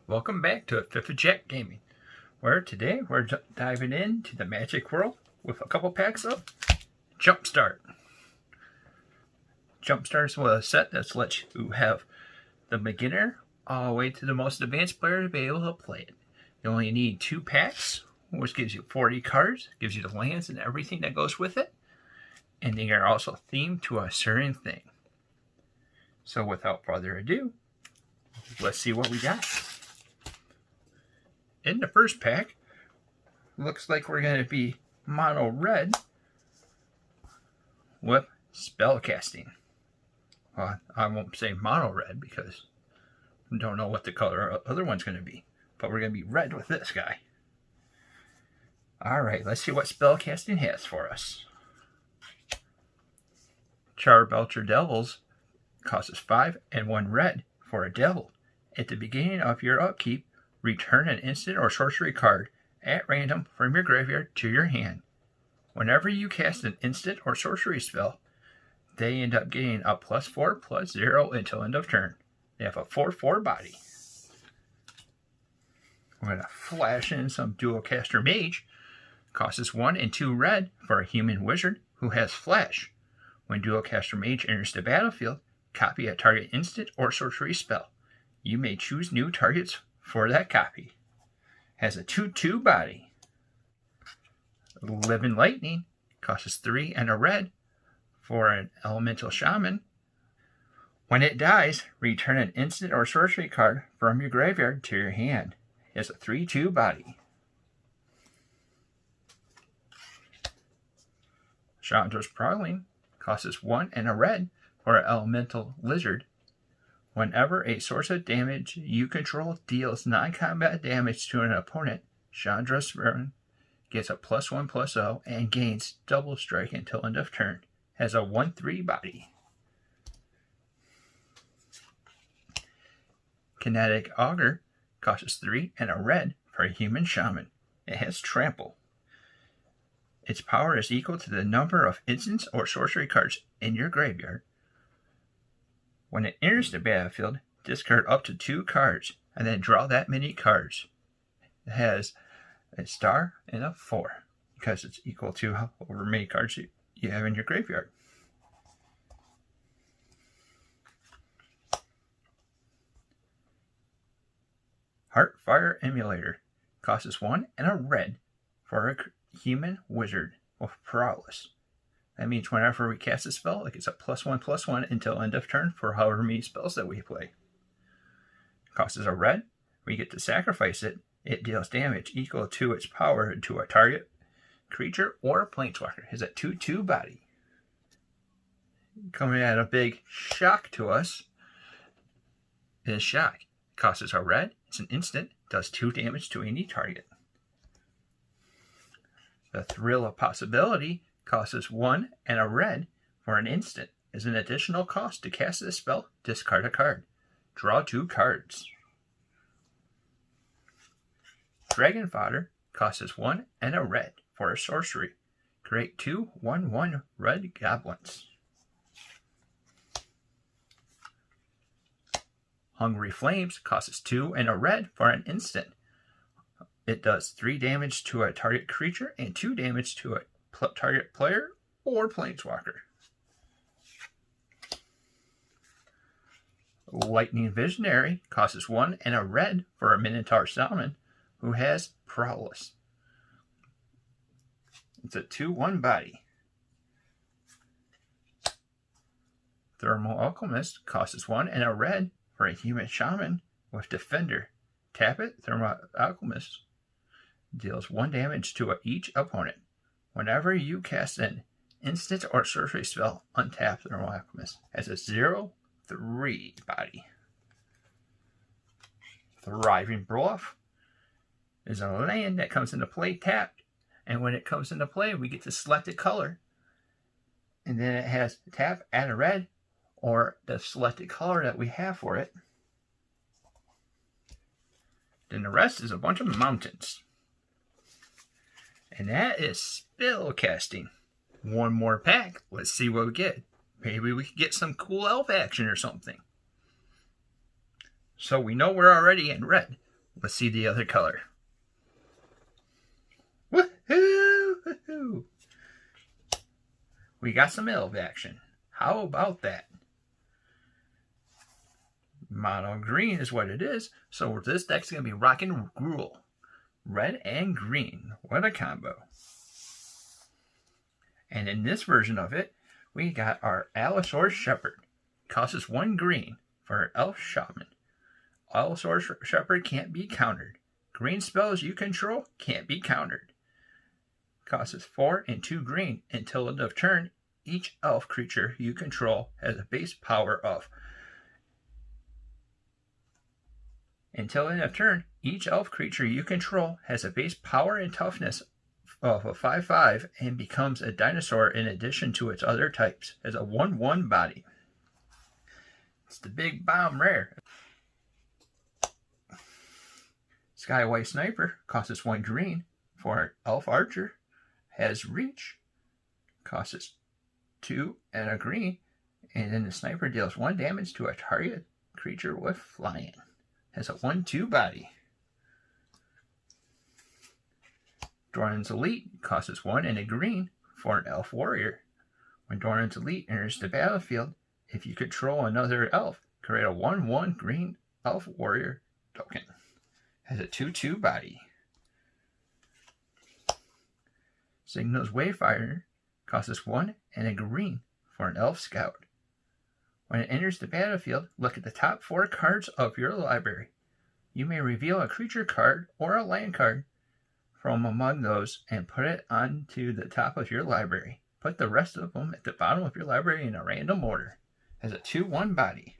Welcome back to Fifth of Jack Gaming, where today we're diving into the Magic world with a couple packs of Jumpstart. Jumpstart is a set that lets you have the beginner all the way to the most advanced player to be able to play it. You only need 2 packs, which gives you 40 cards, gives you the lands and everything that goes with it, and they are also themed to a certain thing. So without further ado, let's see what we got. In the first pack, looks like we're going to be mono red with spellcasting. Well, I won't say mono red because I don't know what the color other one's going to be. But we're going to be red with this guy. Alright, let's see what spellcasting has for us. Charbelcher Devils costs 5 and 1 red for a devil. At the beginning of your upkeep, return an instant or sorcery card at random from your graveyard to your hand. Whenever you cast an instant or sorcery spell, they end up getting a +4/+0 until end of turn. They have a 4/4 body. We're going to flash in some Dualcaster Mage. Costs 1 and 2 red for a human wizard who has flash. When Dualcaster Mage enters the battlefield, copy a target instant or sorcery spell. You may choose new targets for that copy. Has a 2/2 body. Living Lightning costs 3 and a red for an elemental shaman. When it dies, return an instant or sorcery card from your graveyard to your hand. It has a 3/2 body. Chandra's Prowling costs 1 and a red for an elemental lizard. Whenever a source of damage you control deals non-combat damage to an opponent, Chandra's Prowling gets a +1/+0 and gains double strike until end of turn. Has a 1/3 body. Kinetic Augur costs 3 and a red for a human shaman. It has trample. Its power is equal to the number of instants or sorcery cards in your graveyard. When it enters the battlefield, discard up to 2 cards and then draw that many cards. It has a star and a 4 because it's equal to however many cards you have in your graveyard. Heartfire Emulator costs 1 and a red for a human wizard with prowess. That means whenever we cast a spell, it gets a +1/+1 until end of turn for however many spells that we play. Costs a red. We get to sacrifice it. It deals damage equal to its power to a target creature or planeswalker. It has a 2/2 body. Coming at a big shock to us is Shock. Costs a red. It's an instant. Does 2 damage to any target. The Thrill of Possibility costs 1 and a red for an instant. As an additional cost to cast this spell, discard a card. Draw 2 cards. Dragon Fodder costs 1 and a red for a sorcery. Create 2 1/1 red goblins. Hungry Flames costs 2 and a red for an instant. It does 3 damage to a target creature and 2 damage to a target player or planeswalker. Lightning Visionary costs 1 and a red for a Minotaur Shaman who has prowess. It's a 2/1 body. Thermal Alchemist costs 1 and a red for a human shaman with Defender. Tap it, Thermal Alchemist deals 1 damage to each opponent. Whenever you cast an instant or sorcery spell, untap Thermal Alchemist. Has a 0/3 body. Thriving Bluff is a land that comes into play tapped, and when it comes into play, we get to select a color, and then it has tap, add a red, or the selected color that we have for it. Then the rest is a bunch of mountains. And that is spellcasting. One more pack. Let's see what we get. Maybe we could get some cool elf action or something. So we know we're already in red. Let's see the other color. Woohoo! Woohoo! We got some elf action. How about that? Mono green is what it is, so this deck's going to be rocking Gruul. Red and green. What a combo. And in this version of it, we got our Allosaurus Shepherd. Costs us 1 green for our Elf Shaman. Allosaurus Shepherd can't be countered. Green spells you control can't be countered. Costs us 4 and 2 green. Until end of turn, each elf creature you control has a base power of. Until end of turn, each elf creature you control has a base power and toughness of a 5/5 and becomes a dinosaur in addition to its other types as a 1/1 body. It's the big bomb rare. Sky White Sniper costs us 1 green for our Elf Archer. Has reach. Costs us 2 and a green. And then the sniper deals 1 damage to a target creature with flying. Has a 1/2 body. Doran's Elite costs us 1 and a green for an Elf Warrior. When Doran's Elite enters the battlefield, if you control another elf, create a 1/1 green Elf Warrior token. Has a 2/2 body. Signal's Wayfinder costs us 1 and a green for an Elf Scout. When it enters the battlefield, look at the top 4 cards of your library. You may reveal a creature card or a land card from among those and put it onto the top of your library. Put the rest of them at the bottom of your library in a random order. Has a 2/1 body.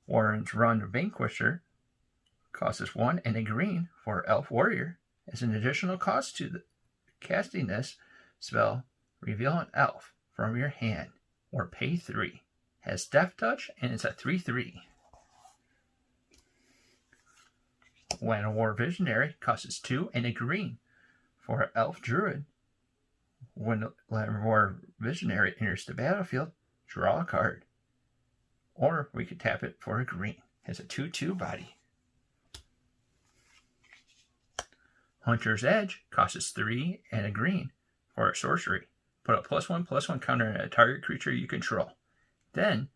Warren's Run Vanquisher costs us 1 and a green for Elf Warrior. As an additional cost to the casting this spell, reveal an elf from your hand or pay 3. Has Death Touch and it's a 3/3. Llanowar Visionary costs us 2 and a green for Elf Druid. When Llanowar Visionary enters the battlefield, draw a card. Or we could tap it for a green. Has a 2/2 body. Hunter's Edge costs us 3 and a green for a sorcery. Put a +1/+1 counter on a target creature you control. Then,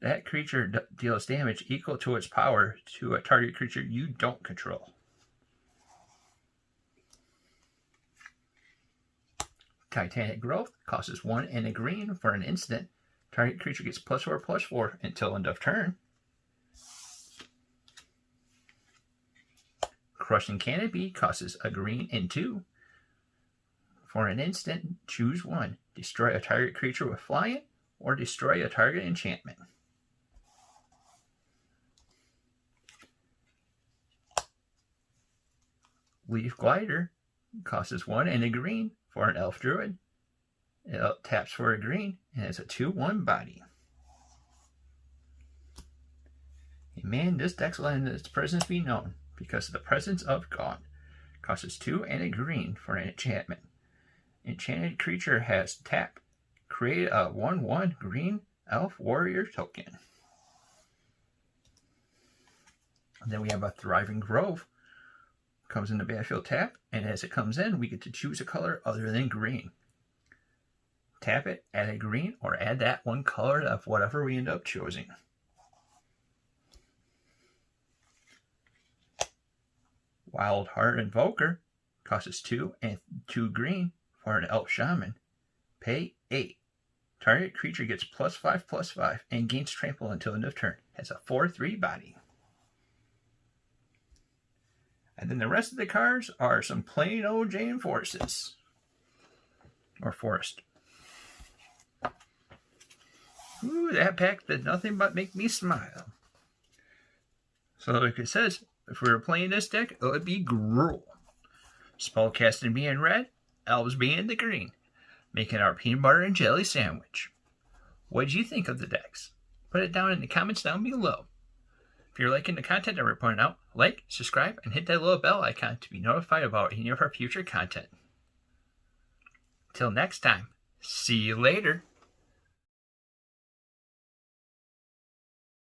that creature deals damage equal to its power to a target creature you don't control. Titanic Growth costs us 1 and a green for an instant. Target creature gets +4/+4 until end of turn. Crushing Canopy costs us a green and 2. For an instant, choose 1. Destroy a target creature with flying or destroy a target enchantment. Leaf Glider costs us 1 and a green for an Elf Druid. It taps for a green and it's a 2/1 body. And man, this deck's letting its presence be known because of the presence of God. Costs us 2 and a green for an enchantment. Enchanted creature has tap. Create a 1/1 green Elf Warrior token. And then we have a Thriving Grove. Comes in the battlefield tap, and as it comes in, we get to choose a color other than green. Tap it, add a green, or add that one color of whatever we end up choosing. Wild Heart Invoker costs us 2 and 2 green for an Elf Shaman. Pay 8. Target creature gets +5/+5 and gains trample until end of turn. Has a 4/3 body. And then the rest of the cards are some plain old Jane Forests. Or Forest. Ooh, that pack did nothing but make me smile. So like it says, if we were playing this deck, it would be Gruul. Spellcasting being red, elves being the green, making our peanut butter and jelly sandwich. What did you think of the decks? Put it down in the comments down below. If you're liking the content that we're putting out, like, subscribe, and hit that little bell icon to be notified about any of our future content. Till next time, see you later.